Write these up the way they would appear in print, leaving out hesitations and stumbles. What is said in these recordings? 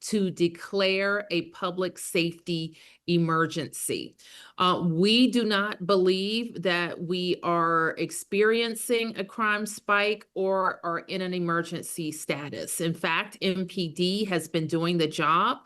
to declare a public safety emergency. We do not believe that we are experiencing a crime spike or are in an emergency status. In fact, MPD has been doing the job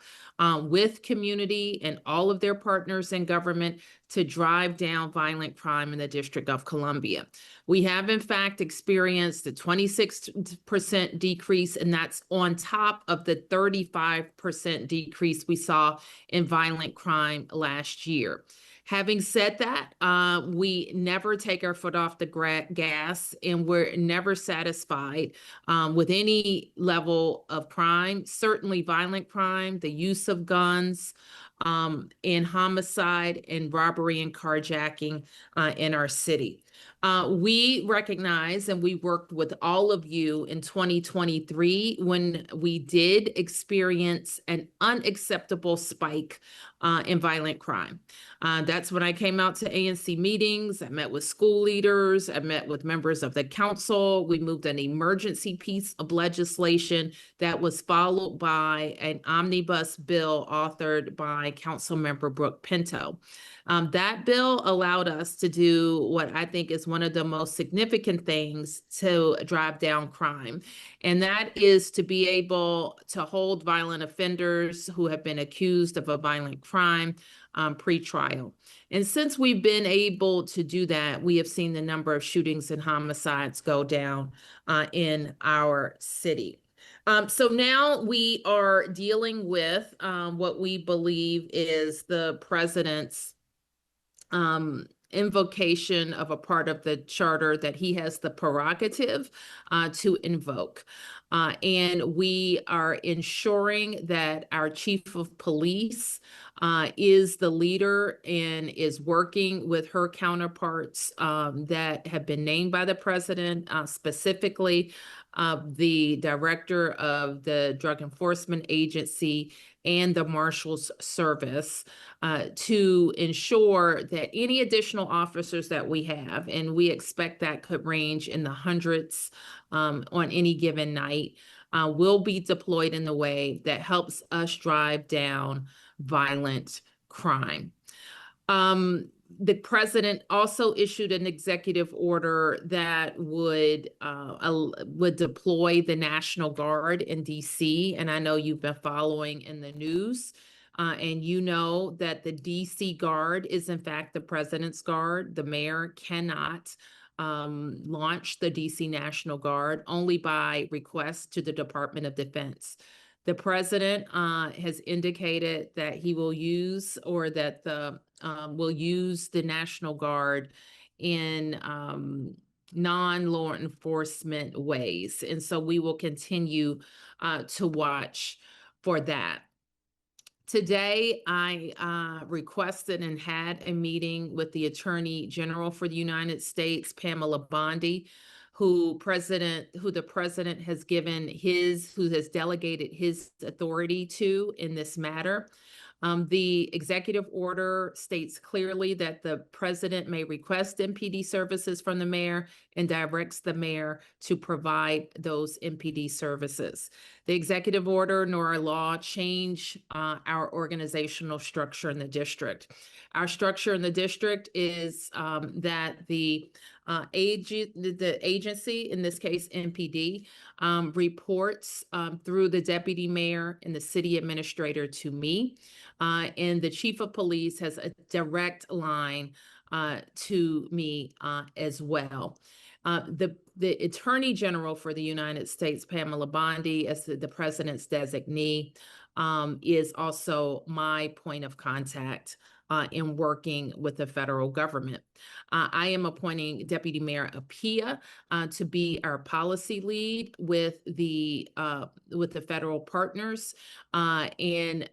with community and all of their partners in government to drive down violent crime in the District of Columbia. We have, in fact, experienced a 26% decrease, and that's on top of the 35% decrease we saw in violent crime last year. Having said that, we never take our foot off the gas, and we're never satisfied with any level of crime, certainly violent crime, the use of guns, and homicide and robbery and carjacking in our city. We recognize, and we worked with all of you in 2023 when we did experience an unacceptable spike in violent crime. That's when I came out to ANC meetings. I met with school leaders. I met with members of the council. We moved an emergency piece of legislation that was followed by an omnibus bill authored by Councilmember Brooke Pinto. That bill allowed us to do what I think is one of the most significant things to drive down crime, and that is to be able to hold violent offenders who have been accused of a violent crime pre-trial. And since we've been able to do that, we have seen the number of shootings and homicides go down in our city. So now we are dealing with what we believe is the president's invocation of a part of the charter that he has the prerogative to invoke. And we are ensuring that our chief of police is the leader and is working with her counterparts that have been named by the president, specifically the director of the Drug Enforcement Agency and the Marshal's Service to ensure that any additional officers that we have, and we expect that could range in the hundreds on any given night, will be deployed in the way that helps us drive down violent crime. The president also issued an executive order that would deploy the National Guard in DC, and I know you've been following in the news, and you know that the DC Guard is in fact the president's guard. The mayor cannot launch the DC National Guard only by request to the Department of Defense. The president has indicated that he will use, or that the will use the National Guard in non-law enforcement ways. And so we will continue to watch for that. Today, I requested and had a meeting with the Attorney General for the United States, Pamela Bondi, who the president has who has delegated his authority to in this matter. The executive order states clearly that the president may request MPD services from the mayor and directs the mayor to provide those MPD services. The executive order nor our law change our organizational structure in the district. Our structure in the district is that the agency, in this case MPD, reports through the deputy mayor and the city administrator to me, and the chief of police has a direct line to me as well. The Attorney General for the United States, Pamela Bondi, as the president's designee, is also my point of contact in working with the federal government. I am appointing Deputy Mayor Apia to be our policy lead with the federal partners, and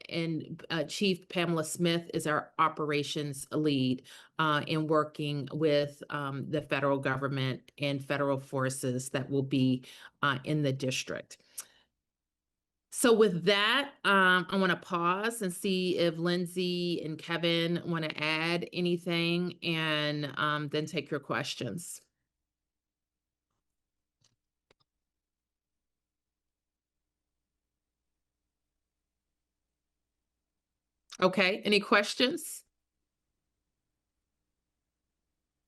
Chief Pamela Smith is our operations lead in working with the federal government and federal forces that will be in the district. So with that, I want to pause and see if Lindsay and Kevin want to add anything, and then take your questions. Okay, any questions?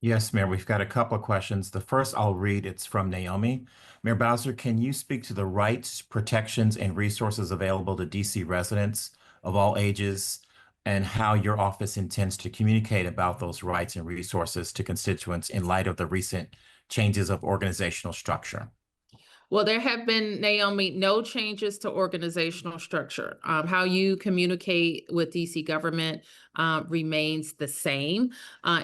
Yes, Mayor, we've got a couple of questions. The first I'll read, it's from Naomi. Mayor Bowser, can you speak to the rights, protections, and resources available to DC residents of all ages and how your office intends to communicate about those rights and resources to constituents in light of the recent changes of organizational structure? Well, there have been, Naomi, no changes to organizational structure. How you communicate with DC government remains the same,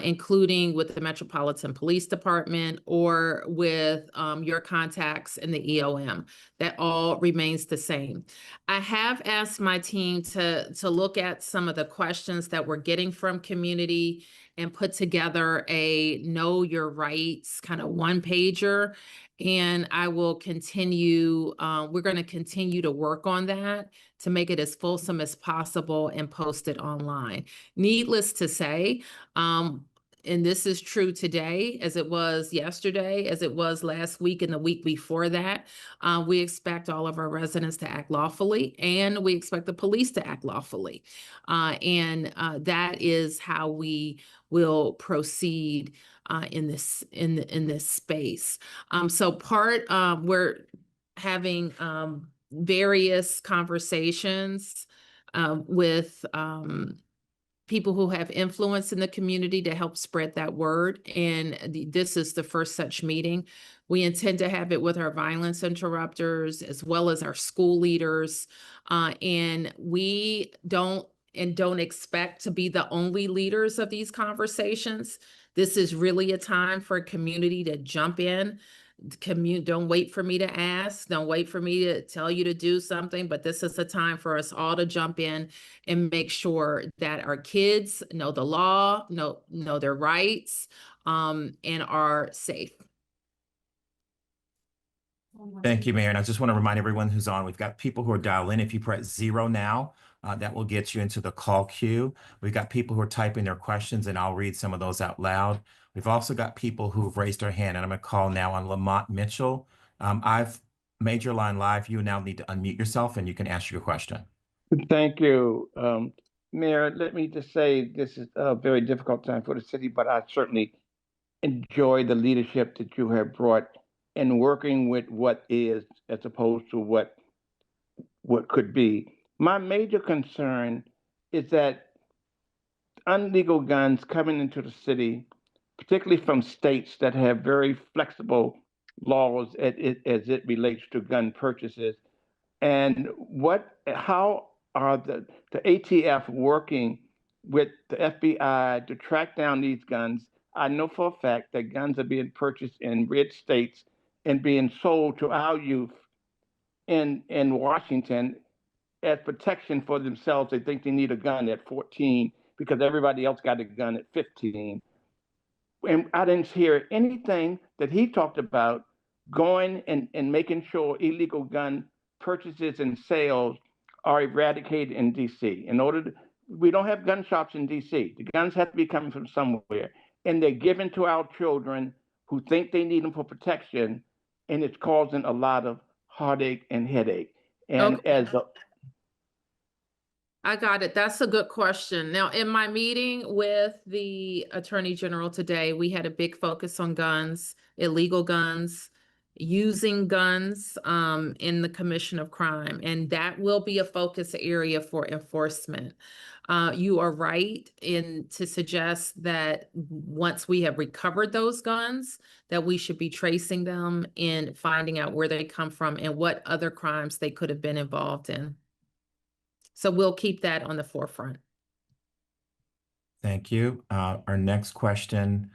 including with the Metropolitan Police Department or with your contacts in the EOM. That all remains the same. I have asked my team to look at some of the questions that we're getting from community and put together a know your rights kind of one pager, and I will continue, we're going to continue to work on that to make it as fulsome as possible and post it online. Needless to say, and this is true today, as it was yesterday, as it was last week and the week before that, we expect all of our residents to act lawfully, and we expect the police to act lawfully. And that is how we will proceed in this space. We're having various conversations with people who have influence in the community to help spread that word. And this is the first such meeting. We intend to have it with our violence interrupters as well as our school leaders. And we don't expect to be the only leaders of these conversations. This is really a time for a community to jump in. Don't wait for me to ask. Don't wait for me to tell you to do something. But this is a time for us all to jump in and make sure that our kids know the law, know their rights, and are safe. Thank you, Mayor. And I just want to remind everyone who's on, we've got people who are dialed in. If you press 0 now, that will get you into the call queue. We've got people who are typing their questions, and I'll read some of those out loud. We've also got people who've raised their hand, and I'm going to call now on Lamont Mitchell. I've made your line live. You now need to unmute yourself, and you can ask your question. Thank you. Mayor, let me just say this is a very difficult time for the city, but I certainly enjoy the leadership that you have brought in working with what is as opposed to what could be. My major concern is that illegal guns coming into the city, particularly from states that have very flexible laws as it relates to gun purchases, and how are the ATF working with the FBI to track down these guns? I know for a fact that guns are being purchased in red states and being sold to our youth in Washington as protection for themselves. They think they need a gun at 14 because everybody else got a gun at 15. And I didn't hear anything that he talked about going and making sure illegal gun purchases and sales are eradicated in DC. We don't have gun shops in DC. The guns have to be coming from somewhere, and they're given to our children who think they need them for protection, and it's causing a lot of heartache and headache. And Okay. I got it. That's a good question. Now, in my meeting with the Attorney General today, we had a big focus on guns, illegal guns, using guns in the commission of crime, and that will be a focus area for enforcement. You are right to suggest that once we have recovered those guns, that we should be tracing them and finding out where they come from and what other crimes they could have been involved in. So we'll keep that on the forefront. Thank you. Our next question,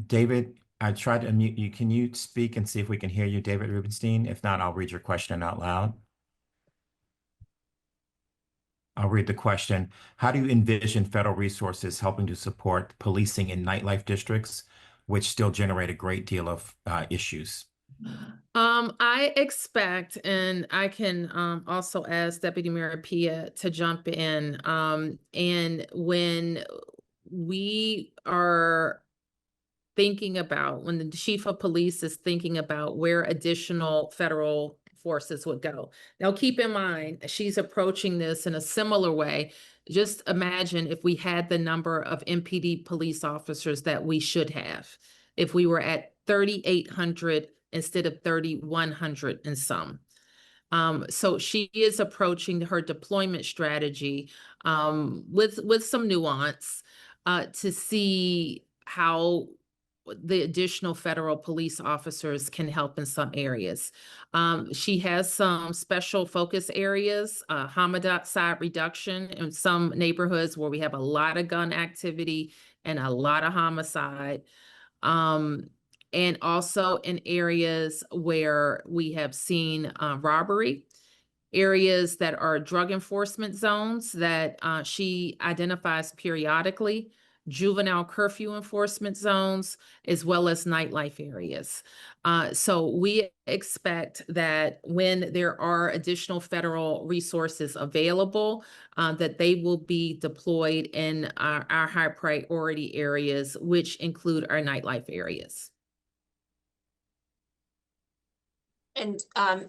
David, I tried to unmute you. Can you speak and see if we can hear you, David Rubenstein? If not, I'll read your question out loud. I'll read the question. How do you envision federal resources helping to support policing in nightlife districts, which still generate a great deal of issues? I expect, and I can also ask Deputy Mayor Pia to jump in. And when we are when the chief of police is thinking about where additional federal forces would go. Now, keep in mind, she's approaching this in a similar way. Just imagine if we had the number of MPD police officers that we should have, if we were at 3,800 instead of 3,100 and some. So she is approaching her deployment strategy with some nuance to see how the additional federal police officers can help in some areas. She has some special focus areas, homicide reduction in some neighborhoods where we have a lot of gun activity and a lot of homicide. And also in areas where we have seen robbery, areas that are drug enforcement zones that she identifies periodically, juvenile curfew enforcement zones, as well as nightlife areas. So we expect that when there are additional federal resources available, that they will be deployed in our high priority areas, which include our nightlife areas. And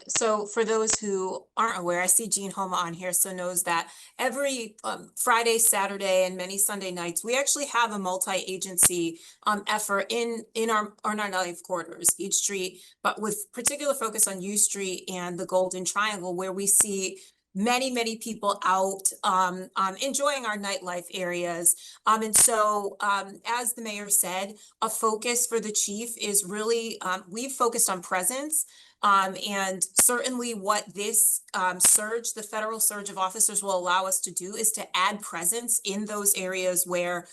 so for those who aren't aware, I see Jean Homa on here, so knows that every Friday, Saturday, and many Sunday nights, we actually have a multi-agency effort in our nightlife corridors, each street, but with particular focus on U Street and the Golden Triangle, where we see many people out enjoying our nightlife areas. And so as the mayor said, a focus for the chief is really, we've focused on presence. And certainly what this surge, the federal surge of officers, will allow us to do is to add presence in those areas where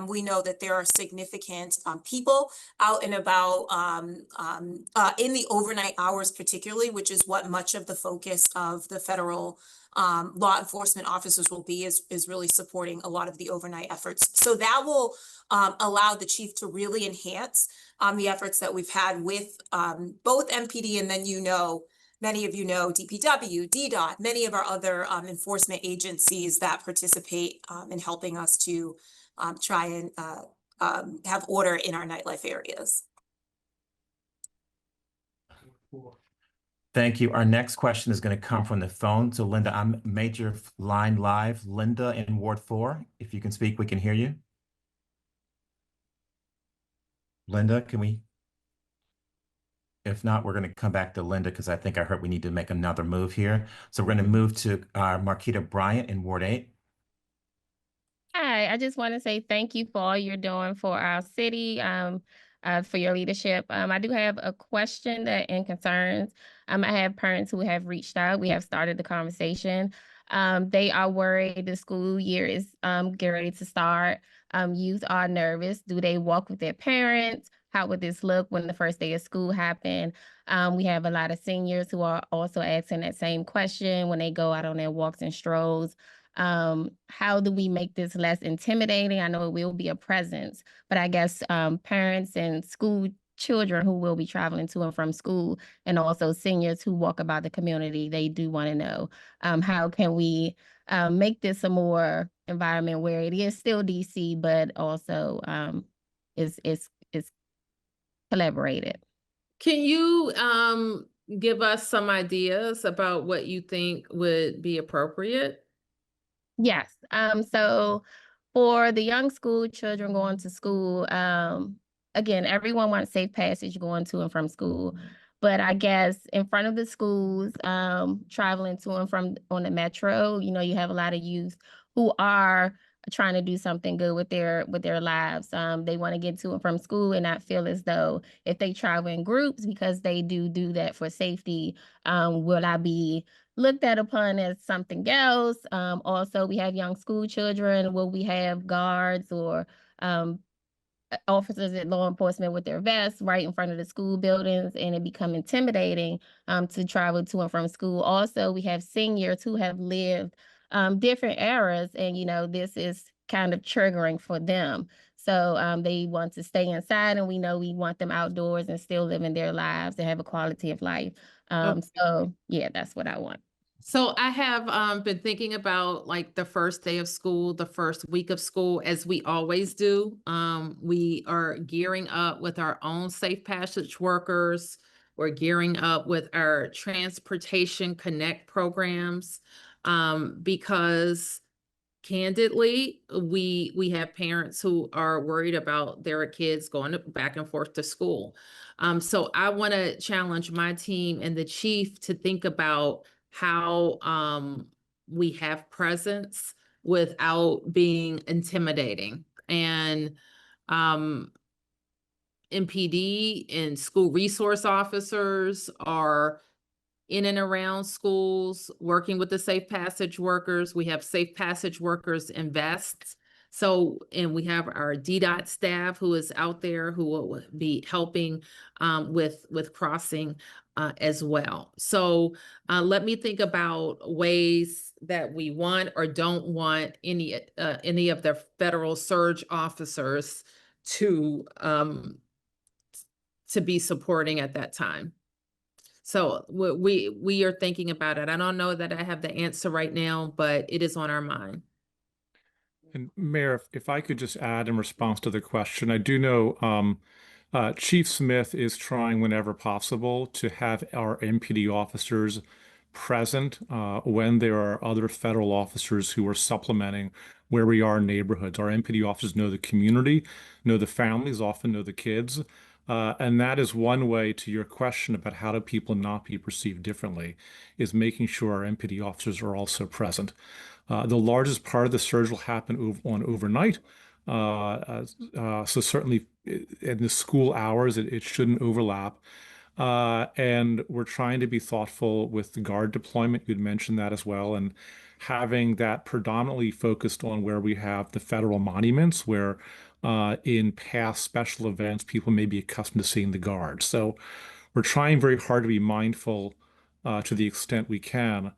we know that there are significant people out and about in the overnight hours particularly, which is what much of the focus of the federal law enforcement officers will be, is really supporting a lot of the overnight efforts. So that will allow the chief to really enhance the efforts that we've had with both MPD and then, many of you know DPW, DDOT, many of our other enforcement agencies that participate in helping us to try and have order in our nightlife areas. Thank you. Our next question is going to come from the phone. So Linda, I'm major line live. Linda in Ward 4, if you can speak, we can hear you. Linda, can we? If not, we're going to come back to Linda because I think I heard we need to make another move here. So we're going to move to Marquita Bryant in Ward 8. Hi, I just want to say thank you for all you're doing for our city, for your leadership. I do have a question and concerns. I have parents who have reached out. We have started the conversation. They are worried the school year is getting ready to start. Youth are nervous. Do they walk with their parents? How would this look when the first day of school happen? We have a lot of seniors who are also asking that same question when they go out on their walks and strolls. How do we make this less intimidating? I know it will be a presence, but I guess parents and school children who will be traveling to and from school, and also seniors who walk about the community, they do want to know how can we make this a more environment where it is still DC, but also is collaborated. Can you give us some ideas about what you think would be appropriate? Yes. So for the young school children going to school, again, everyone wants safe passage going to and from school. But I guess in front of the schools, traveling to and from on the metro, you have a lot of youth who are trying to do something good with their lives. They want to get to and from school and not feel as though if they travel in groups, because they do that for safety, will I be looked at upon as something else? Also, we have young school children. Will we have guards or officers at law enforcement with their vests right in front of the school buildings, and it become intimidating to travel to and from school? Also, we have seniors who have lived different eras, and this is kind of triggering for them. So they want to stay inside, and we know we want them outdoors and still living their lives and have a quality of life. So yeah, that's what I want. So I have been thinking about like the first day of school, the first week of school, as we always do. We are gearing up with our own safe passage workers. We're gearing up with our Transportation Connect programs, because candidly, we have parents who are worried about their kids going back and forth to school. So I want to challenge my team and the chief to think about how we have presence without being intimidating. And MPD and school resource officers are in and around schools, working with the safe passage workers. We have safe passage workers in vests. So, and we have our DDOT staff who is out there who will be helping with crossing as well. So let me think about ways that we want or don't want any of the federal surge officers to be supporting at that time. So we are thinking about it. I don't know that I have the answer right now, but it is on our mind. And Mayor, if I could just add in response to the question, I do know Chief Smith is trying whenever possible to have our MPD officers present when there are other federal officers who are supplementing where we are in neighborhoods. Our MPD officers know the community, know the families, often know the kids. And that is one way to your question about how do people not be perceived differently, is making sure our MPD officers are also present. The largest part of the surge will happen on overnight. So certainly in the school hours, it shouldn't overlap. And we're trying to be thoughtful with the guard deployment. You'd mentioned that as well. And having that predominantly focused on where we have the federal monuments, where in past special events, people may be accustomed to seeing the guard. So we're trying very hard to be mindful to the extent we can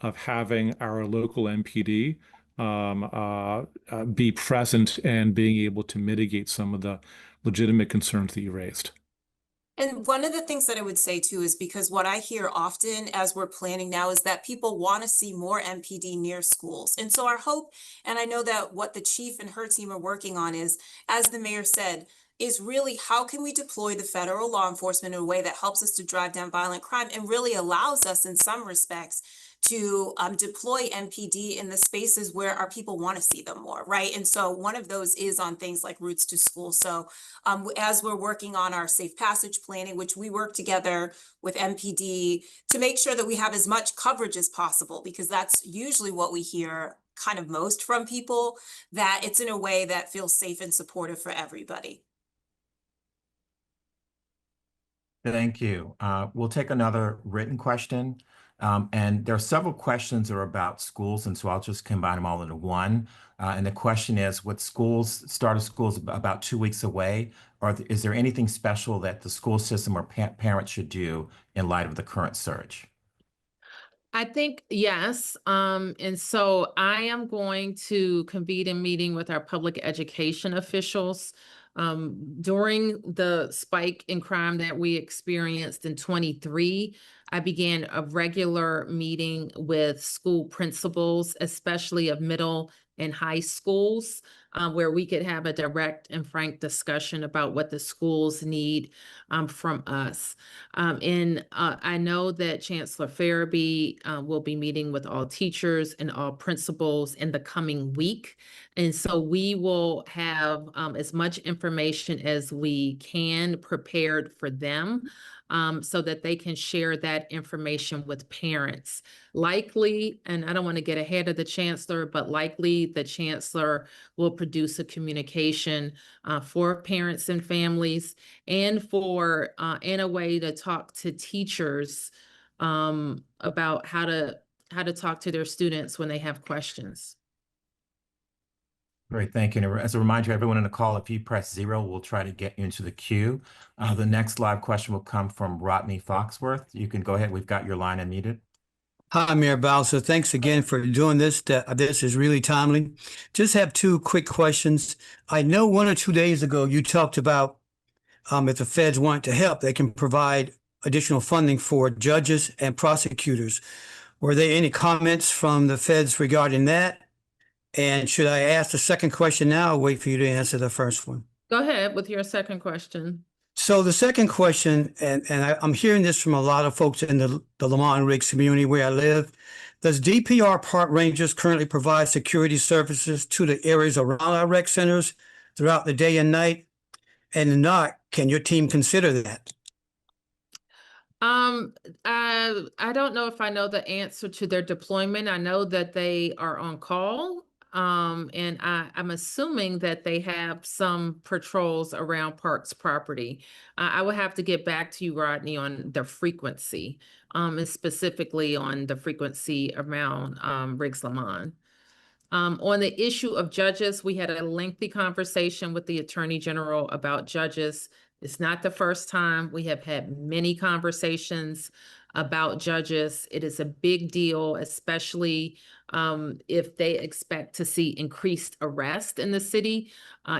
of having our local MPD be present and being able to mitigate some of the legitimate concerns that you raised. And one of the things that I would say too is because what I hear often as we're planning now is that people want to see more MPD near schools. And so our hope, and I know that what the chief and her team are working on is, as the mayor said, is really how can we deploy the federal law enforcement in a way that helps us to drive down violent crime and really allows us in some respects to deploy MPD in the spaces where our people want to see them more, right? And so one of those is on things like routes to school. So as we're working on our safe passage planning, which we work together with MPD to make sure that we have as much coverage as possible, because that's usually what we hear kind of most from people, that it's in a way that feels safe and supportive for everybody. Thank you. We'll take another written question. And there are several questions that are about schools, and so I'll just combine them all into one. And the question is, with start of schools about 2 weeks away, is there anything special that the school system or parents should do in light of the current surge? I think yes. And so I am going to convene a meeting with our public education officials. During the spike in crime that we experienced in 23, I began a regular meeting with school principals, especially of middle and high schools, where we could have a direct and frank discussion about what the schools need from us. And I know that Chancellor Farabee will be meeting with all teachers and all principals in the coming week. And so we will have as much information as we can prepared for them, so that they can share that information with parents. Likely, and I don't want to get ahead of the chancellor, but likely the chancellor will produce a communication for parents and families, and for in a way to talk to teachers about how to talk to their students when they have questions. Great, thank you. And as a reminder, everyone in the call, if you press 0, we'll try to get you into the queue. The next live question will come from Rodney Foxworth. You can go ahead. We've got your line unmuted. Hi, Mayor Bowser. Thanks again for doing this. This is really timely. Just have 2 quick questions. I know 1 or 2 days ago you talked about if the feds want to help, they can provide additional funding for judges and prosecutors. Were there any comments from the feds regarding that? And should I ask the second question now or wait for you to answer the first one? Go ahead with your second question. So the second question, and I'm hearing this from a lot of folks in the Lamont Riggs community where I live. Does DPR park rangers currently provide security services to the areas around our rec centers throughout the day and night? And if not, can your team consider that? Um, I don't know if I know the answer to their deployment. I know that they are on call. And I'm assuming that they have some patrols around Parks property. I would have to get back to you, Rodney, on the frequency, and specifically on the frequency around Riggs Lamont. On the issue of judges, we had a lengthy conversation with the Attorney General about judges. It's not the first time. We have had many conversations about judges. It is a big deal, especially if they expect to see increased arrest in the city.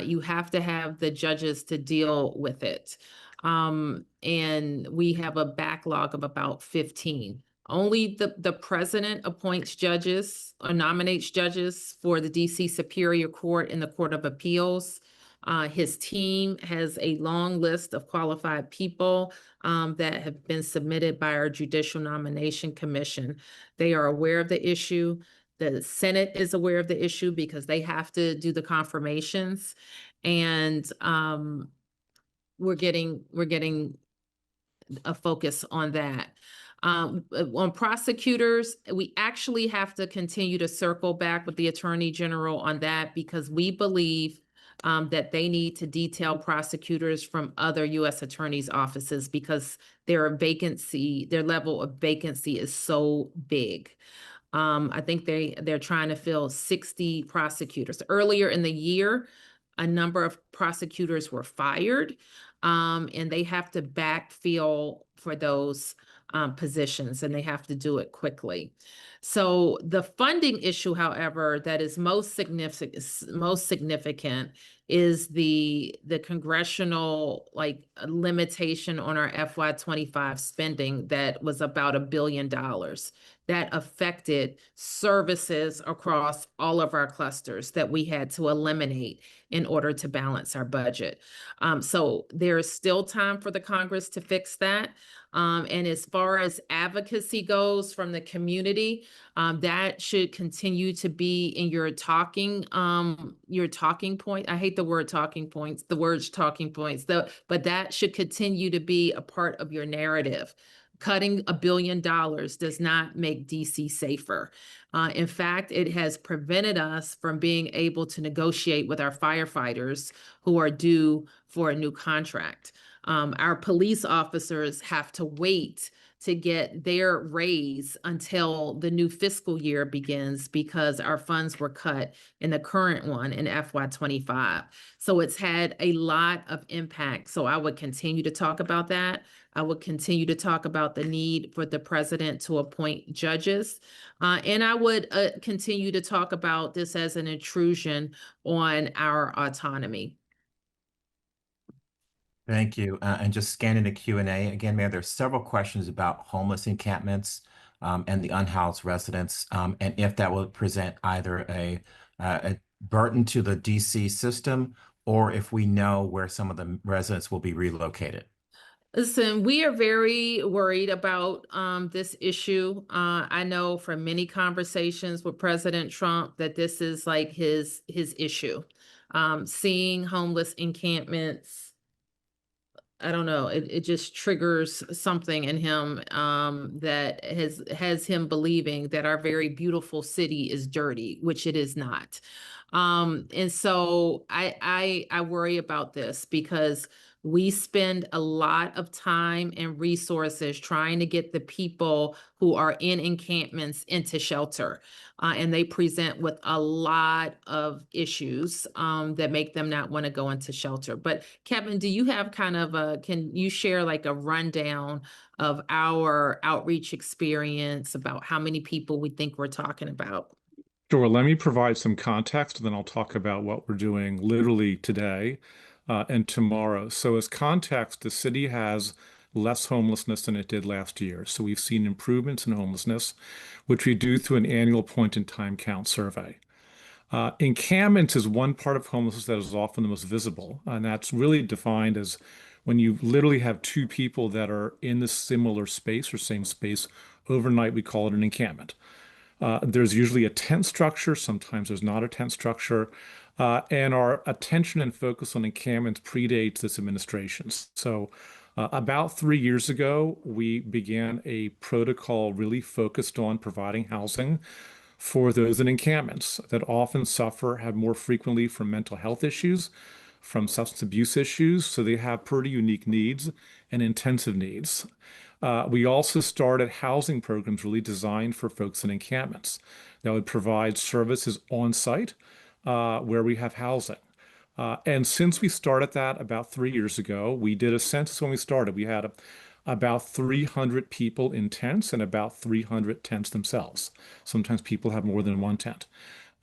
You have to have the judges to deal with it. And we have a backlog of about 15. Only the president appoints judges or nominates judges for the DC Superior Court and the Court of Appeals. His team has a long list of qualified people that have been submitted by our Judicial Nomination Commission. They are aware of the issue. The Senate is aware of the issue because they have to do the confirmations. And we're getting a focus on that. On prosecutors, we actually have to continue to circle back with the Attorney General on that because we believe that they need to detail prosecutors from other U.S. attorneys' offices because their level of vacancy is so big. I think they're trying to fill 60 prosecutors. Earlier in the year, a number of prosecutors were fired, and they have to backfill for those positions, and they have to do it quickly. So the funding issue, however, that is most significant is the congressional limitation on our FY25 spending that was about $1 billion that affected services across all of our clusters that we had to eliminate in order to balance our budget. So there is still time for the Congress to fix that. And as far as advocacy goes from the community, that should continue to be in your talking point. I hate the word talking points, the words talking points, but that should continue to be a part of your narrative. Cutting $1 billion does not make DC safer. In fact, it has prevented us from being able to negotiate with our firefighters who are due for a new contract. Our police officers have to wait to get their raise until the new fiscal year begins because our funds were cut in the current one in FY25. So it's had a lot of impact. So I would continue to talk about that. I would continue to talk about the need for the president to appoint judges. And I would continue to talk about this as an intrusion on our autonomy. Thank you. And just scanning the Q&A again, Mayor, there's several questions about homeless encampments and the unhoused residents, and if that will present either a burden to the DC system or if we know where some of the residents will be relocated. Listen, we are very worried about this issue. I know from many conversations with President Trump that this is like his issue. Seeing homeless encampments, I don't know, it just triggers something in him that has him believing that our very beautiful city is dirty, which it is not. And so I worry about this because we spend a lot of time and resources trying to get the people who are in encampments into shelter. And they present with a lot of issues that make them not want to go into shelter. But Kevin, do you have can you share like a rundown of our outreach experience about how many people we think we're talking about? Sure. Let me provide some context, and then I'll talk about what we're doing literally today and tomorrow. So as context, the city has less homelessness than it did last year. So we've seen improvements in homelessness, which we do through an annual point-in-time count survey. Encampment is one part of homelessness that is often the most visible, and that's really defined as when you literally have two people that are in the similar space or same space overnight, we call it an encampment. There's usually a tent structure. Sometimes there's not a tent structure. And our attention and focus on encampments predates this administration. So about 3 years ago, we began a protocol really focused on providing housing for those in encampments that often suffer, have more frequently from mental health issues, from substance abuse issues. So they have pretty unique needs and intensive needs. We also started housing programs really designed for folks in encampments that would provide services on site where we have housing. And since we started that about 3 years ago, we did a census when we started. We had about 300 people in tents and about 300 tents themselves. Sometimes people have more than one tent.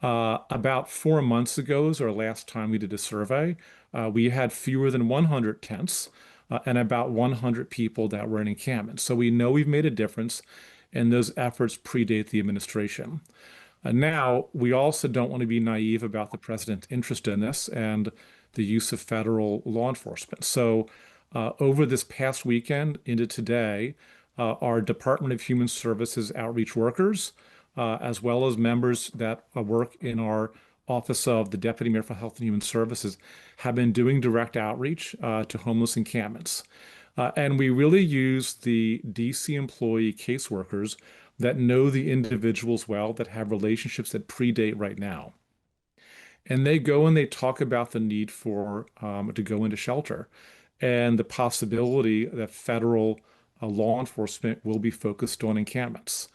About 4 months ago is our last time we did a survey. We had fewer than 100 tents and about 100 people that were in encampment. So we know we've made a difference, and those efforts predate the administration. Now, we also don't want to be naive about the president's interest in this and the use of federal law enforcement. So over this past weekend into today, our Department of Human Services outreach workers, as well as members that work in our Office of the Deputy Mayor for Health and Human Services, have been doing direct outreach to homeless encampments. And we really use the DC employee caseworkers that know the individuals well, that have relationships that predate right now. And they go and they talk about the need for to go into shelter and the possibility that federal law enforcement will be focused on encampments.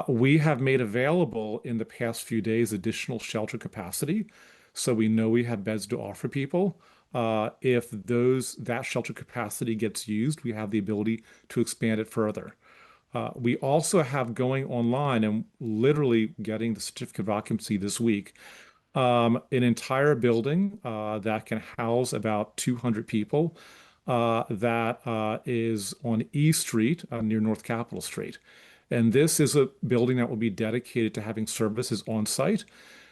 We have made available in the past few days additional shelter capacity, so we know we have beds to offer people. If that shelter capacity gets used, we have the ability to expand it further. We also have going online and literally getting the certificate of occupancy this week, an entire building that can house about 200 people that is on E Street near North Capitol Street. And this is a building that will be dedicated to having services on site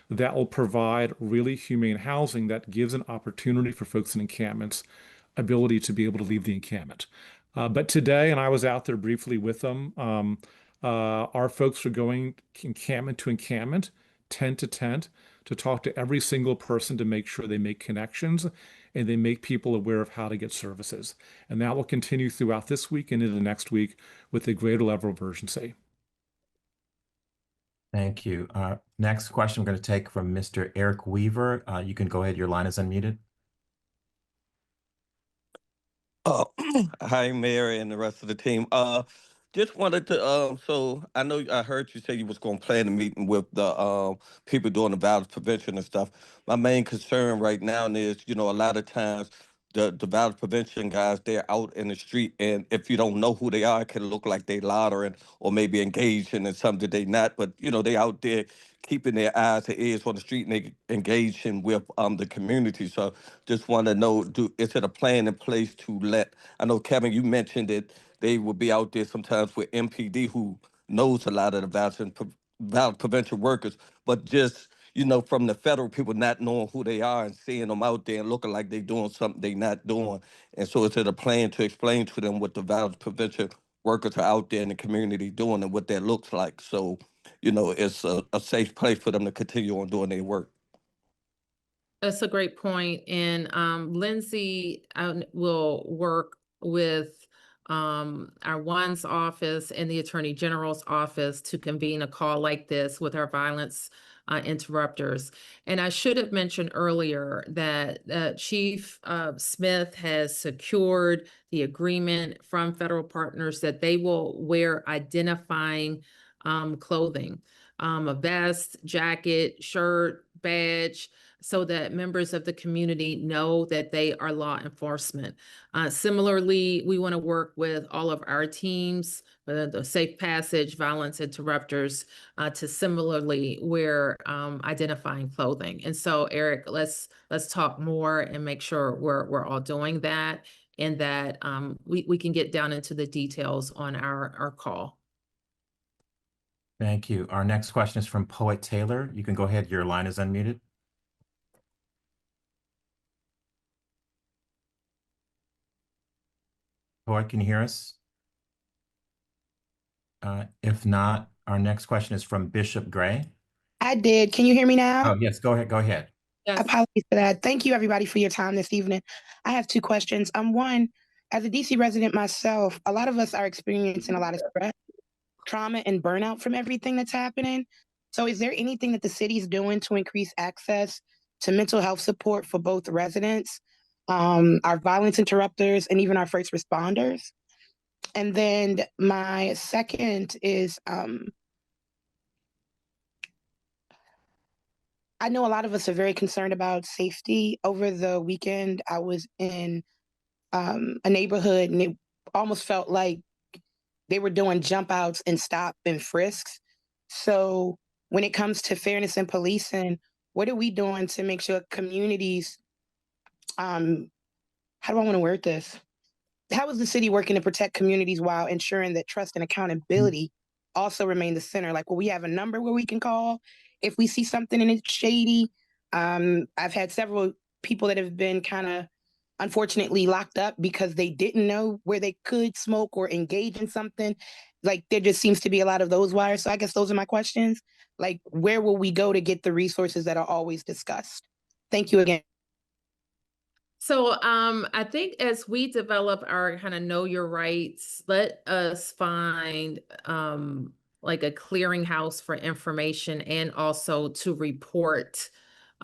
that will provide really humane housing that gives an opportunity for folks in encampments ability to be able to leave the encampment. But today, and I was out there briefly with them, our folks are going encampment to encampment, tent to tent, to talk to every single person to make sure they make connections and they make people aware of how to get services. And that will continue throughout this week and into the next week with a greater level of urgency. Thank you. Next question I'm going to take from Mr. Eric Weaver. You can go ahead. Your line is unmuted. Hi, Mary and the rest of the team. Just wanted to, so I know I heard you say you was going to plan a meeting with the people doing the violence prevention and stuff. My main concern right now is, a lot of times the violence prevention guys, they're out in the street, and if you don't know who they are, it can look like they loitering or maybe engaging in something they not, but they out there keeping their eyes and ears on the street and they engaging with the community. So just want to know, is it a plan in place to I know, Kevin, you mentioned that they will be out there sometimes with MPD who knows a lot of the violence prevention workers, but just, from the federal people not knowing who they are and seeing them out there and looking like they doing something they not doing. And so is it a plan to explain to them what the violence prevention workers are out there in the community doing and what that looks like? So, it's a safe place for them to continue on doing their work. That's a great point. And Lindsay will work with our one's office and the Attorney General's office to convene a call like this with our violence interrupters. And I should have mentioned earlier that Chief Smith has secured the agreement from federal partners that they will wear identifying clothing, a vest, jacket, shirt, badge, so that members of the community know that they are law enforcement. Similarly, we want to work with all of our teams, the Safe Passage, violence interrupters, to similarly wear identifying clothing. And so, Eric, let's talk more and make sure we're all doing that, and that we can get down into the details on our call. Thank you. Our next question is from Poet Taylor. You can go ahead. Your line is unmuted. Boyd, can you hear us? If not, our next question is from Bishop Gray. I did. Can you hear me now? Oh, yes, go ahead. Go ahead. Yes. Apologies for that. Thank you, everybody, for your time this evening. I have two questions. One, as a DC resident myself, a lot of us are experiencing a lot of stress, trauma, and burnout from everything that's happening. So, is there anything that the city is doing to increase access to mental health support for both residents, our violence interrupters, and even our first responders? And then my second is, I know a lot of us are very concerned about safety. Over the weekend, I was in a neighborhood and it almost felt like they were doing jump outs and stop and frisks. So, when it comes to fairness in policing, what are we doing to make sure communities, how do I want to word this? How is the city working to protect communities while ensuring that trust and accountability also remain the center? Like, will we have a number where we can call if we see something and it's shady? I've had several people that have been kind of unfortunately locked up because they didn't know where they could smoke or engage in something. Like, there just seems to be a lot of those wires. So I guess those are my questions. Like, where will we go to get the resources that are always discussed? Thank you again. So I think as we develop our kind of know your rights, let us find like a clearinghouse for information and also to report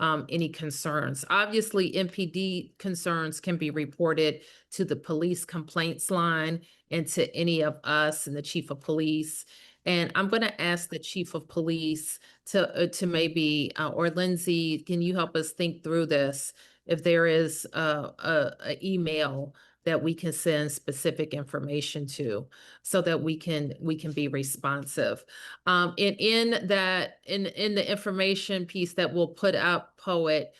any concerns. Obviously, MPD concerns can be reported to the police complaints line and to any of us and the chief of police. And I'm going to ask the chief of police to maybe, or Lindsay, can you help us think through this? If there is a email that we can send specific information to, so that we can be responsive. And in the information piece that we'll put out, Poet,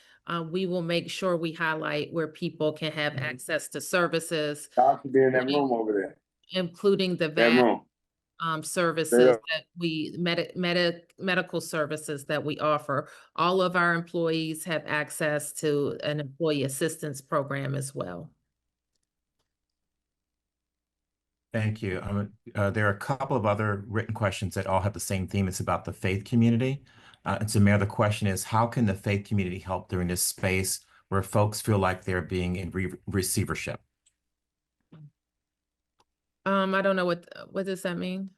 we will make sure we highlight where people can have access to services, Y'all should be in that room over there. including the That VAT room. services that we medical services that we offer. All of our employees have access to an employee assistance program as well. Thank you. There are a couple of other written questions that all have the same theme. It's about the faith community. And so, Mayor, the question is, how can the faith community help during this space where folks feel like they're being in receivership? I don't know what does that mean?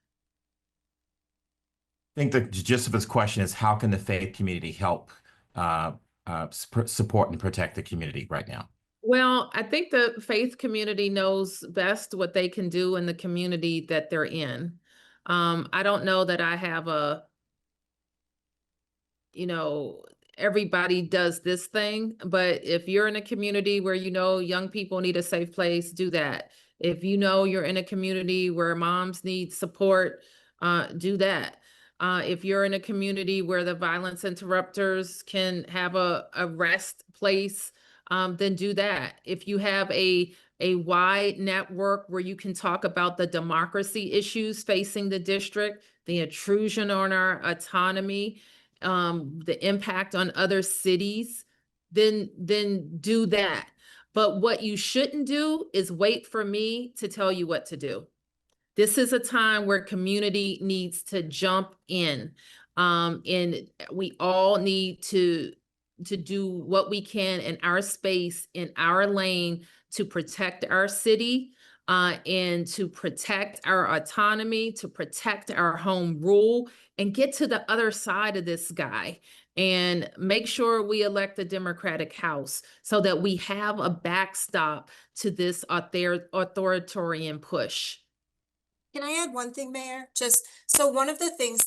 I think the gist of this question is, how can the faith community help support and protect the community right now? Well, I think the faith community knows best what they can do in the community that they're in. I don't know that I have everybody does this thing, but if you're in a community where young people need a safe place, do that. If you're in a community where moms need support, do that. If you're in a community where the violence interrupters can have a rest place, then do that. If you have a wide network where you can talk about the democracy issues facing the district, the intrusion on our autonomy, the impact on other cities, then do that. But what you shouldn't do is wait for me to tell you what to do. This is a time where community needs to jump in. And we all need to do what we can in our space, in our lane, to protect our city, and to protect our autonomy, to protect our home rule, and get to the other side of this guy and make sure we elect a Democratic House so that we have a backstop to this authoritarian push. Can I add one thing, Mayor? Just so one of the things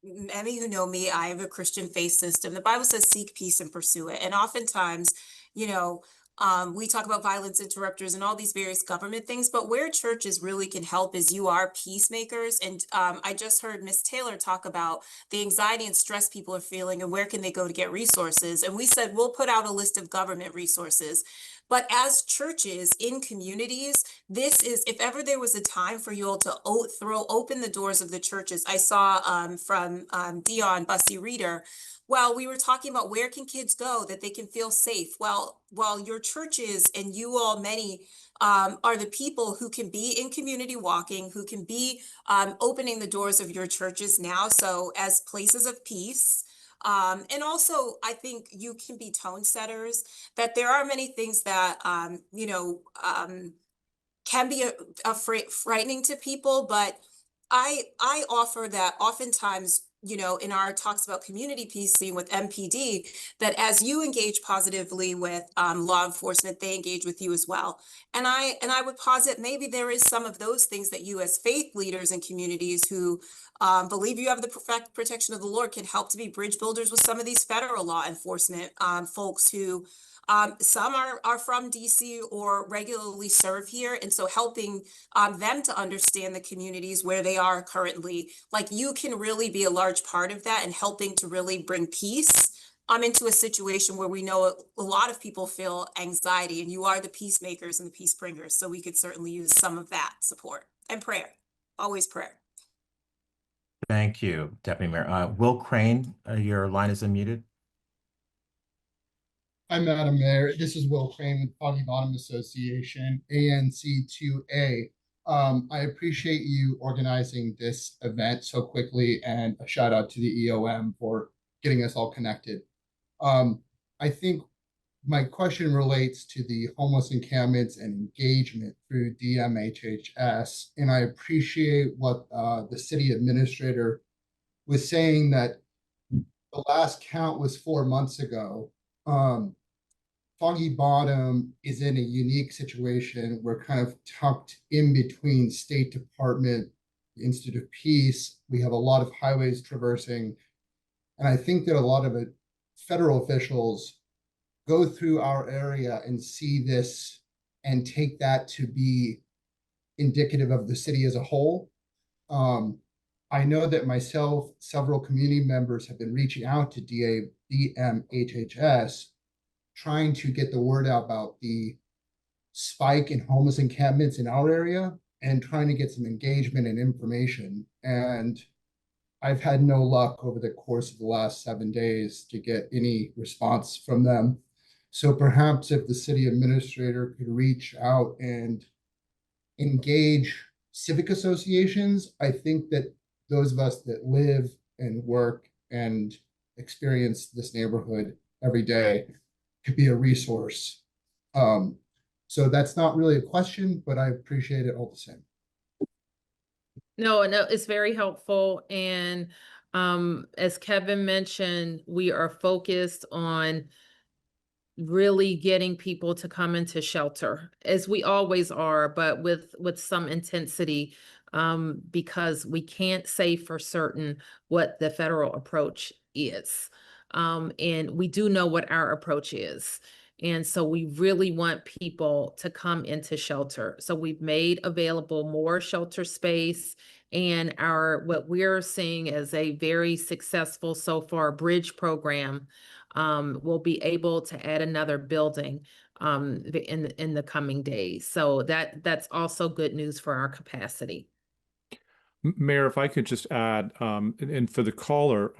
many who know me, I have a Christian faith system. The Bible says seek peace and pursue it. And oftentimes, we talk about violence interrupters and all these various government things, but where churches really can help is you are peacemakers. And I just heard Ms. Taylor talk about the anxiety and stress people are feeling and where can they go to get resources. And we said, we'll put out a list of government resources. But as churches in communities, this is, if ever there was a time for you all to throw open the doors of the churches. I saw from Dion Bussy Reader, well, we were talking about where can kids go that they can feel safe. Well, your churches and you all, many are the people who can be in community walking, who can be opening the doors of your churches now, so as places of peace. And also, I think you can be tone setters, that there are many things that, can be frightening to people, but I offer that oftentimes, in our talks about community policing with MPD, that as you engage positively with law enforcement, they engage with you as well. And I would posit maybe there is some of those things that you as faith leaders in communities who believe you have the perfect protection of the Lord can help to be bridge builders with some of these federal law enforcement folks who some are from DC or regularly serve here. And so helping them to understand the communities where they are currently, like you can really be a large part of that and helping to really bring peace into a situation where we know a lot of people feel anxiety, and you are the peacemakers and the peace bringers. So we could certainly use some of that support and prayer, always prayer. Thank you, Deputy Mayor. Will Crane, your line is unmuted. Hi, Madam Mayor. This is Will Crane with Foggy Bottom Association, ANC2A. I appreciate you organizing this event so quickly, and a shout out to the EOM for getting us all connected. I think my question relates to the homeless encampments and engagement through DMHHS, and I appreciate what the city administrator was saying, that the last count was 4 months ago. Foggy Bottom is in a unique situation. We're kind of tucked in between State Department, the Institute of Peace. We have a lot of highways traversing. And I think that a lot of federal officials go through our area and see this and take that to be indicative of the city as a whole. I know that myself, several community members have been reaching out to DMHHS, trying to get the word out about the spike in homeless encampments in our area and trying to get some engagement and information. And I've had no luck over the course of the last 7 days to get any response from them. So perhaps if the city administrator could reach out and engage civic associations, I think that those of us that live and work and experience this neighborhood every day could be a resource. So that's not really a question, but I appreciate it all the same. No, it's very helpful. And as Kevin mentioned, we are focused on really getting people to come into shelter, as we always are, but with some intensity, because we can't say for certain what the federal approach is. And we do know what our approach is. And so we really want people to come into shelter. So we've made available more shelter space, and what we're seeing as a very successful so far bridge program. We'll be able to add another building in the coming days. So that's also good news for our capacity. Mayor, if I could just add, and for the caller,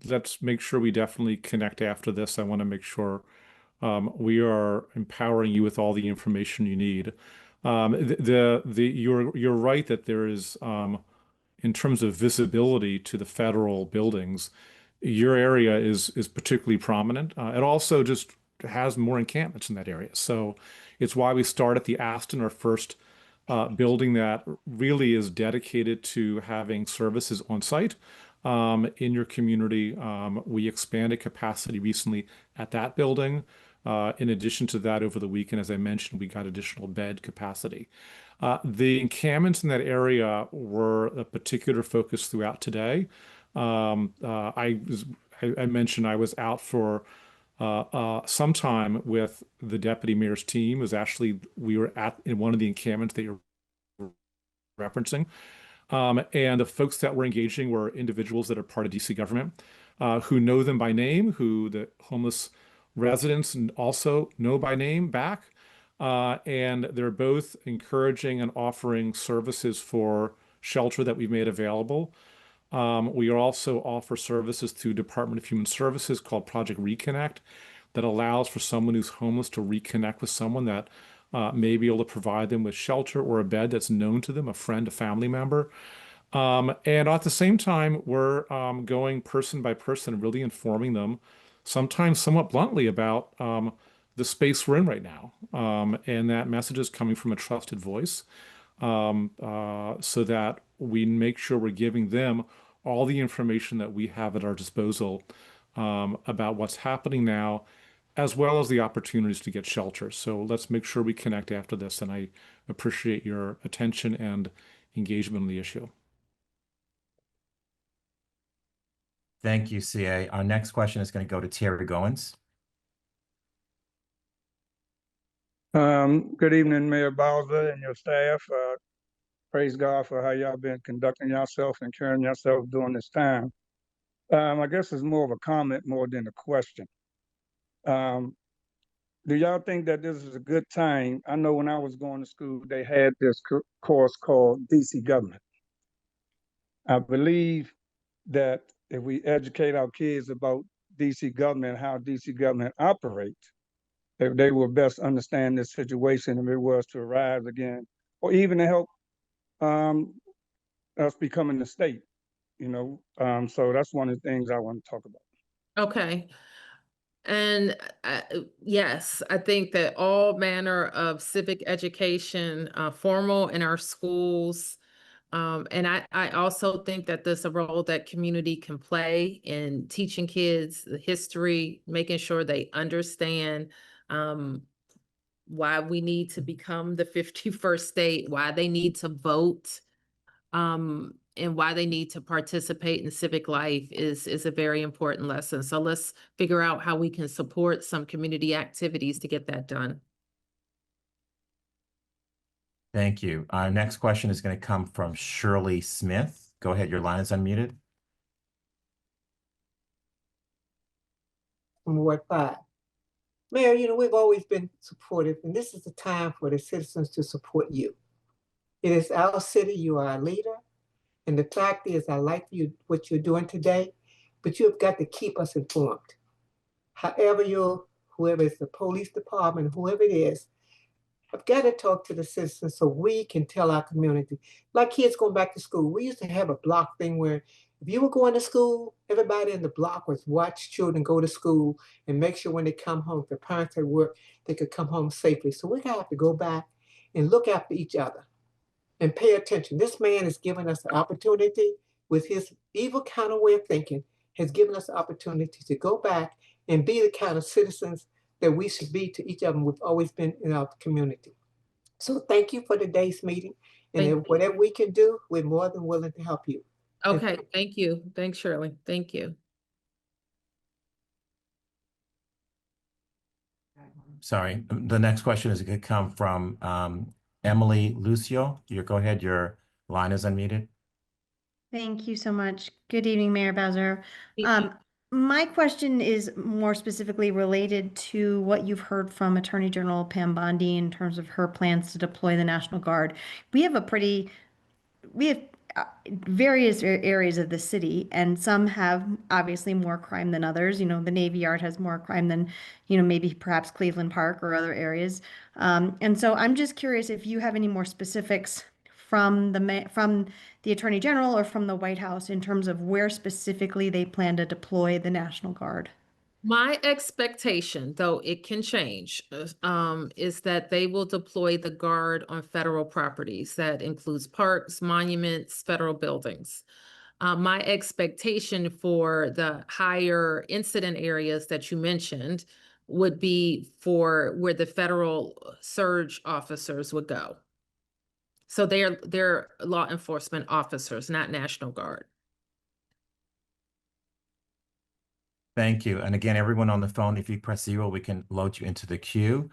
let's make sure we definitely connect after this. I want to make sure we are empowering you with all the information you need. You're right that there is, in terms of visibility to the federal buildings, your area is particularly prominent. It also just has more encampments in that area. So it's why we start at the Aston, our first building that really is dedicated to having services on site in your community. We expanded capacity recently at that building. In addition to that, over the weekend, as I mentioned, we got additional bed capacity. The encampments in that area were a particular focus throughout today. I mentioned I was out for some time with the deputy mayor's team. We were in one of the encampments that you're referencing. And the folks that were engaging were individuals that are part of DC government, who know them by name, who the homeless residents and also know by name back. And they're both encouraging and offering services for shelter that we've made available. We also offer services through Department of Human Services called Project Reconnect, that allows for someone who's homeless to reconnect with someone that may be able to provide them with shelter or a bed that's known to them, a friend, a family member. And at the same time, we're going person by person, really informing them, sometimes somewhat bluntly, about the space we're in right now. And that message is coming from a trusted voice, so that we make sure we're giving them all the information that we have at our disposal about what's happening now, as well as the opportunities to get shelter. So let's make sure we connect after this. And I appreciate your attention and engagement on the issue. Thank you, CA. Our next question is going to go to Terry Goins. Good evening, Mayor Bowser and your staff. Praise God for how y'all been conducting yourself and carrying yourself during this time. I guess it's more of a comment more than a question. Do y'all think that this is a good time? I know when I was going to school, they had this course called DC government. I believe that if we educate our kids about DC government, how DC government operates, they will best understand this situation if it was to arise again, or even to help us becoming the state, so that's one of the things I want to talk about. Okay. And yes, I think that all manner of civic education, formal in our schools, and I also think that there's a role that community can play in teaching kids the history, making sure they understand why we need to become the 51st state, why they need to vote, and why they need to participate in civic life is a very important lesson. So let's figure out how we can support some community activities to get that done. Thank you. Our next question is going to come from Shirley Smith. Go ahead, your line is unmuted. From Ward 5. Mayor, we've always been supportive, and this is the time for the citizens to support you. It is our city, you are our leader, and the fact is I like what you're doing today, but you have got to keep us informed. However, whoever is the police department, whoever it is, I've got to talk to the citizens so we can tell our community. Like kids going back to school, we used to have a block thing where if you were going to school, everybody in the block was watch children go to school and make sure when they come home, if their parents at work, they could come home safely. So we're going to have to go back and look after each other and pay attention. This man has given us the opportunity with his evil kind of way of thinking, has given us the opportunity to go back and be the kind of citizens that we should be to each other. We've always been in our community. So thank you for today's meeting. And whatever we can do, we're more than willing to help you. Okay, thank you. Thanks, Shirley. Thank you. Sorry, the next question is going to come from Emily Lucio. Go ahead, your line is unmuted. Thank you so much. Good evening, Mayor Bowser. My question is more specifically related to what you've heard from Attorney General Pam Bondi in terms of her plans to deploy the National Guard. We have various areas of the city, and some have obviously more crime than others. The Navy Yard has more crime than, maybe perhaps Cleveland Park or other areas. And so I'm just curious if you have any more specifics from the Attorney General or from the White House in terms of where specifically they plan to deploy the National Guard. My expectation, though it can change, is that they will deploy the Guard on federal properties. That includes parks, monuments, federal buildings. My expectation for the higher incident areas that you mentioned would be for where the federal surge officers would go. So they're law enforcement officers, not National Guard. Thank you. And again, everyone on the phone, if you press 0, we can load you into the queue.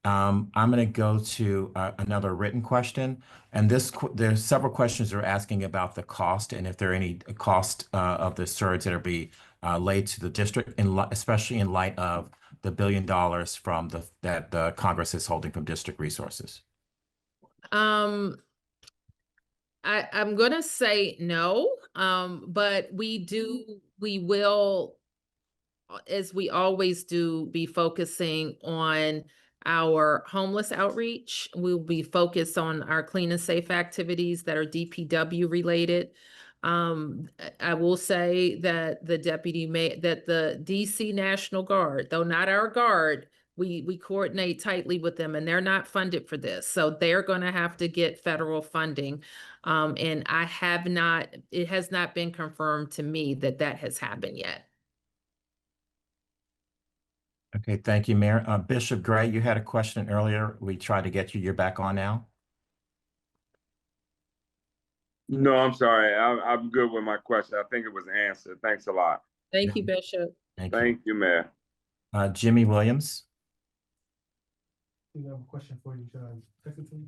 I'm going to go to another written question. And there's several questions that are asking about the cost and if there are any cost of the surge that are being laid to the district, especially in light of the $1 billion that the Congress is holding from district resources. I'm going to say no, but we will, as we always do, be focusing on our homeless outreach. We'll be focused on our clean and safe activities that are DPW related. I will say that the the DC National Guard, though not our guard, we coordinate tightly with them, and they're not funded for this. So they're going to have to get federal funding. And it has not been confirmed to me that that has happened yet. Okay, thank you, Mayor. Bishop Gray, you had a question earlier. We tried to get you. You're back on now. No, I'm sorry. I'm good with my question. I think it was answered. Thanks a lot. Thank you, Bishop. Thank you. Thank you, Mayor. Jimmy Williams. I have a question for you, Secretary.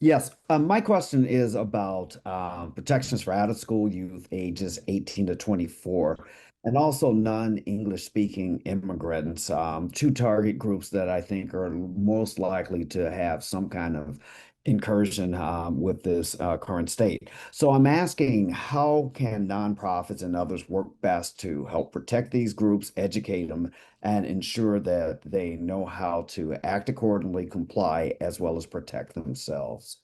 Yes, my question is about protections for out-of-school youth ages 18 to 24, and also non-English speaking immigrants, two target groups that I think are most likely to have some kind of incursion with this current state. So I'm asking, how can nonprofits and others work best to help protect these groups, educate them, and ensure that they know how to act accordingly, comply, as well as protect themselves?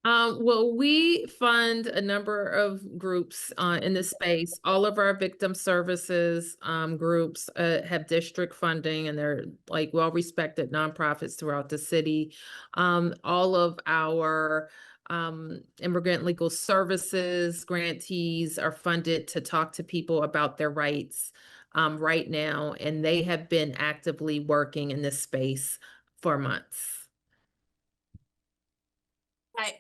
Well, we fund a number of groups in this space. All of our victim services groups have district funding, and they're like well-respected nonprofits throughout the city. All of our immigrant legal services grantees are funded to talk to people about their rights right now, and they have been actively working in this space for months.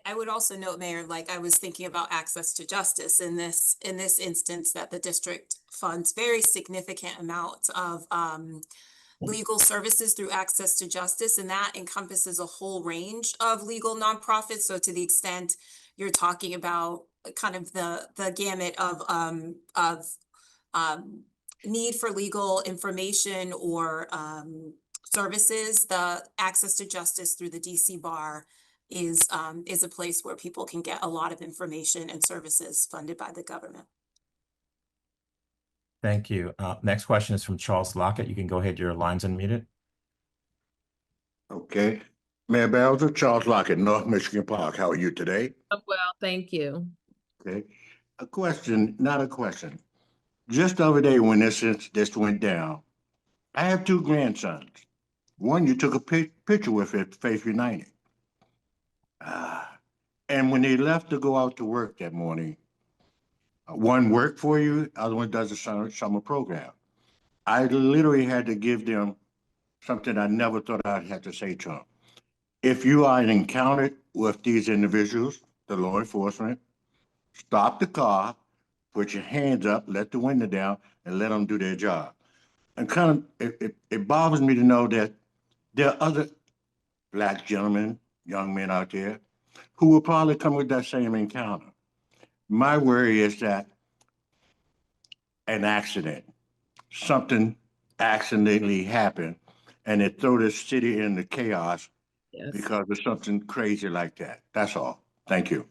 I would also note, Mayor, like I was thinking about access to justice in this instance, that the district funds very significant amounts of legal services through access to justice, and that encompasses a whole range of legal nonprofits. So to the extent you're talking about kind of the gamut of need for legal information or services, the access to justice through the DC Bar is a place where people can get a lot of information and services funded by the government. Thank you. Next question is from Charles Lockett. You can go ahead. Your line's unmuted. Okay. Mayor Bowser, Charles Lockett, North Michigan Park. How are you today? Well, thank you. Okay. A question, not a question. Just the other day when this went down, I have two grandsons. One you took a picture with at Faith United. And when they left to go out to work that morning, one worked for you, other one does a summer program. I literally had to give them something I never thought I'd have to say to them. If you are encountered with these individuals, the law enforcement, stop the car, put your hands up, let the window down, and let them do their job. And kind of, it bothers me to know that there are other Black gentlemen, young men out there, who will probably come with that same encounter. My worry is that an accident, something accidentally happened, and it throw the city into chaos because of something crazy like that. That's all. Thank you.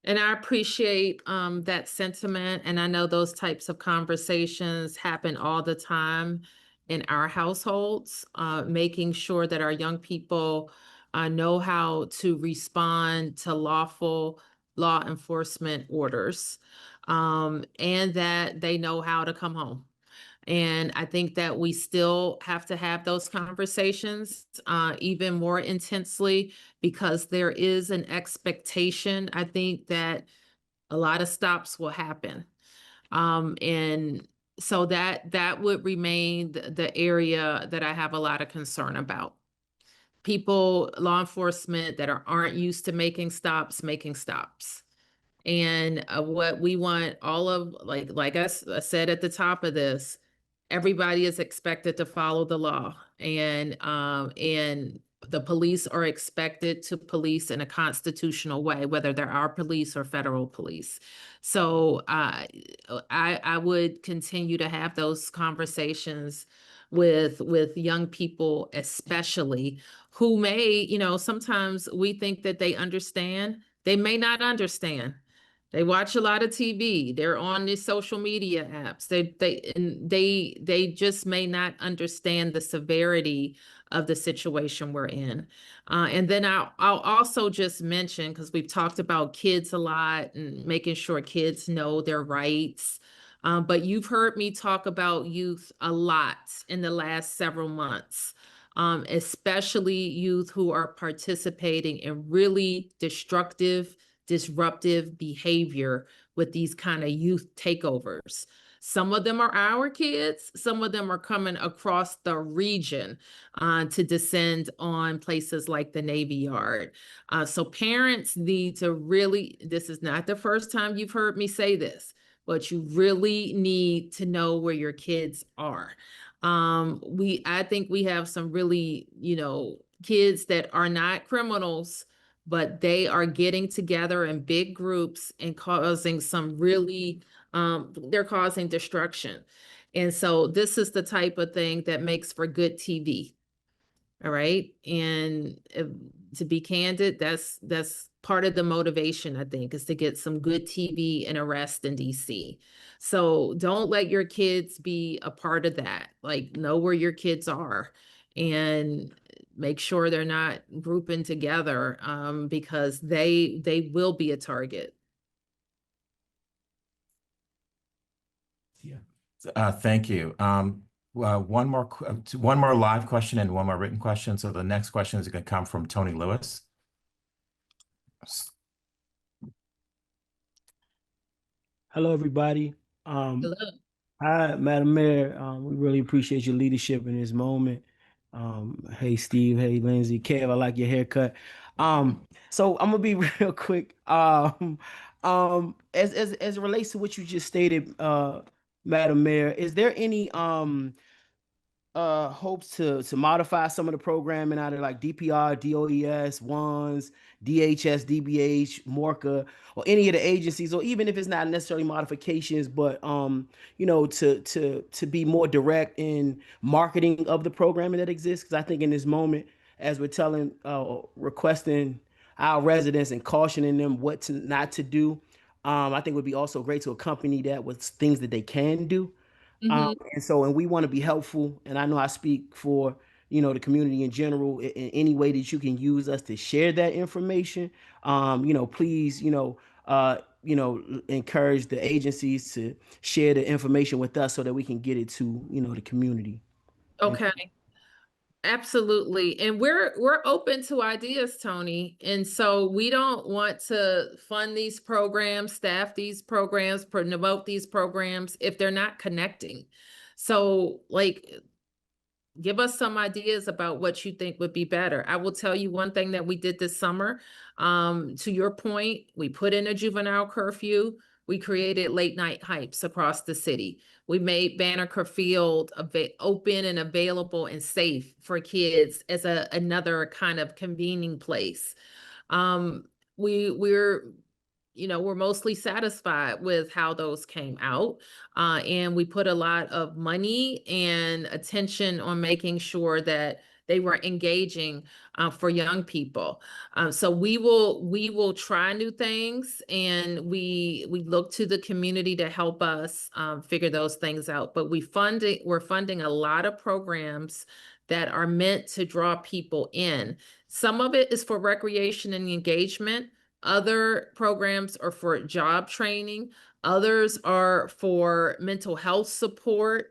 And I appreciate that sentiment. And I know those types of conversations happen all the time in our households, making sure that our young people know how to respond to lawful law enforcement orders, and that they know how to come home. And I think that we still have to have those conversations even more intensely, because there is an expectation, I think, that a lot of stops will happen. And so that would remain the area that I have a lot of concern about. People, law enforcement that aren't used to making stops. And what we want all of, like I said at the top of this, everybody is expected to follow the law, and the police are expected to police in a constitutional way, whether they're our police or federal police. So I would continue to have those conversations with young people, especially, who may, sometimes we think that they understand. They may not understand. They watch a lot of TV. They're on these social media apps. They just may not understand the severity of the situation we're in. And then I'll also just mention, because we've talked about kids a lot and making sure kids know their rights. But you've heard me talk about youth a lot in the last several months, especially youth who are participating in really destructive, disruptive behavior with these kind of youth takeovers. Some of them are our kids, some of them are coming across the region to descend on places like the Navy Yard. So parents need to really, this is not the first time you've heard me say this, but you really need to know where your kids are. I think we have some really, kids that are not criminals, but they are getting together in big groups and causing some really, they're causing destruction. And so this is the type of thing that makes for good TV. All right. And to be candid, that's part of the motivation, I think, is to get some good TV and arrest in DC. So don't let your kids be a part of that. Like, know where your kids are and make sure they're not grouping together, because they will be a target. Thank you. One more live question and one more written question. So the next question is going to come from Tony Lewis. Hello, everybody. Hello. Hi, Madam Mayor. We really appreciate your leadership in this moment. Hey, Steve. Hey, Lindsay. Kev, I like your haircut. So I'm gonna be real quick. As it relates to what you just stated, Madam Mayor, is there any hopes to modify some of the programming out of like DPR, DOES, WANS, DHS, DBH, MORCA, or any of the agencies, or even if it's not necessarily modifications, but to be more direct in marketing of the programming that exists? Because I think in this moment, as we're requesting our residents and cautioning them what to not to do, I think it would be also great to accompany that with things that they can do. And we want to be helpful. And I know I speak for, the community in general, in any way that you can use us to share that information. Please, encourage the agencies to share the information with us so that we can get it to, the community. Okay. Absolutely. And we're open to ideas, Tony. And so we don't want to fund these programs, staff these programs, promote these programs if they're not connecting. So give us some ideas about what you think would be better. I will tell you one thing that we did this summer. To your point, we put in a juvenile curfew. We created late night hypes across the city. We made Banneker Field open and available and safe for kids as another kind of convening place. We're mostly satisfied with how those came out. And we put a lot of money and attention on making sure that they were engaging for young people. So we will try new things, and we look to the community to help us figure those things out. But we're funding a lot of programs that are meant to draw people in. Some of it is for recreation and engagement. Other programs are for job training. Others are for mental health support.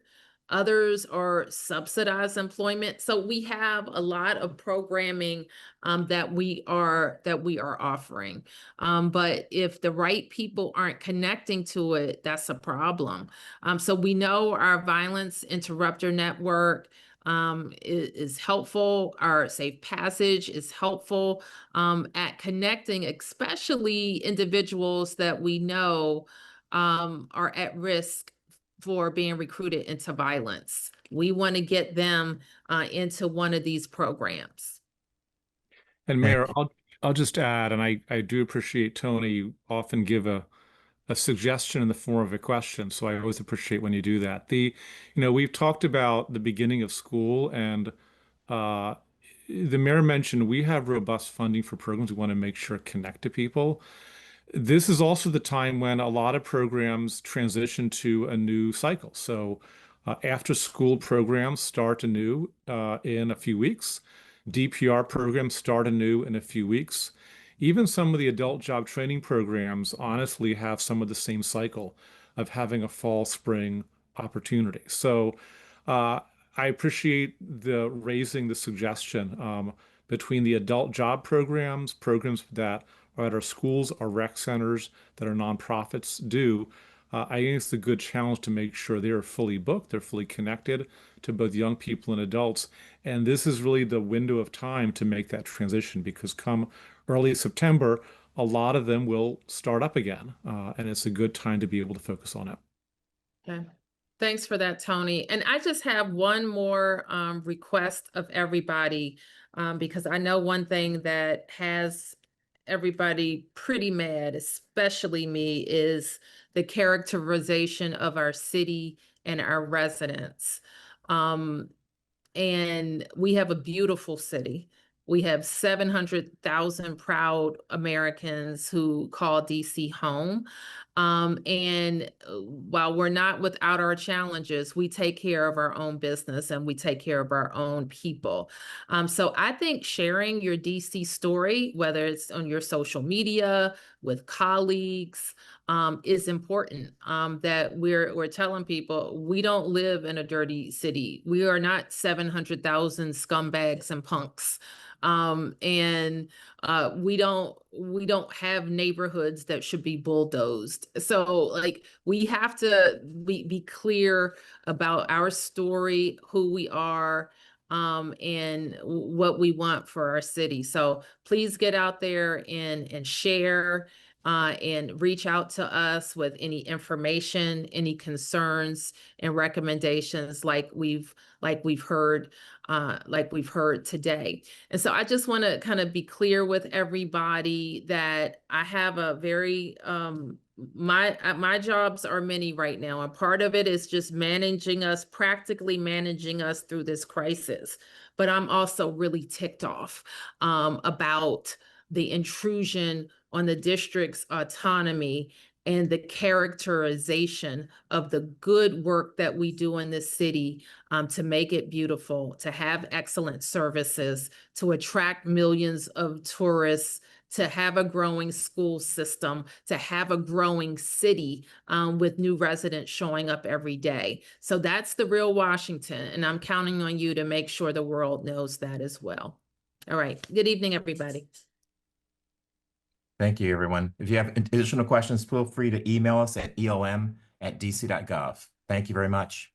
Others are subsidized employment. So we have a lot of programming that we are offering. But if the right people aren't connecting to it, that's a problem. So we know our violence interrupter network is helpful. Our safe passage is helpful at connecting, especially individuals that we know are at risk for being recruited into violence. We want to get them into one of these programs. And Mayor, I'll just add, and I do appreciate Tony, you often give a suggestion in the form of a question. So I always appreciate when you do that. We've talked about the beginning of school, and the mayor mentioned we have robust funding for programs we want to make sure connect to people. This is also the time when a lot of programs transition to a new cycle. So after school programs start anew in a few weeks. DPR programs start anew in a few weeks. Even some of the adult job training programs honestly have some of the same cycle of having a fall, spring opportunity. So I appreciate the raising the suggestion between the adult job programs that are at our schools, our rec centers, that our nonprofits do. I think it's a good challenge to make sure they are fully booked, they're fully connected to both young people and adults. And this is really the window of time to make that transition because come early September, a lot of them will start up again. And it's a good time to be able to focus on it. Okay. Thanks for that, Tony. And I just have one more request of everybody, because I know one thing that has everybody pretty mad, especially me, is the characterization of our city and our residents. And we have a beautiful city. We have 700,000 proud Americans who call DC home. And while we're not without our challenges, we take care of our own business and we take care of our own people. So I think sharing your DC story, whether it's on your social media, with colleagues, is important. That we're telling people we don't live in a dirty city. We are not 700,000 scumbags and punks. And we don't have neighborhoods that should be bulldozed. So like we have to be clear about our story, who we are, and what we want for our city. So please get out there and share and reach out to us with any information, any concerns and recommendations like we've heard today. And so I just want to kind of be clear with everybody that I have a very my jobs are many right now, and part of it is just practically managing us through this crisis. But I'm also really ticked off about the intrusion on the district's autonomy and the characterization of the good work that we do in this city to make it beautiful, to have excellent services, to attract millions of tourists, to have a growing school system, to have a growing city with new residents showing up every day. So that's the real Washington, and I'm counting on you to make sure the world knows that as well. All right. Good evening, everybody. Thank you, everyone. If you have additional questions, feel free to email us at eom@dc.gov. Thank you very much.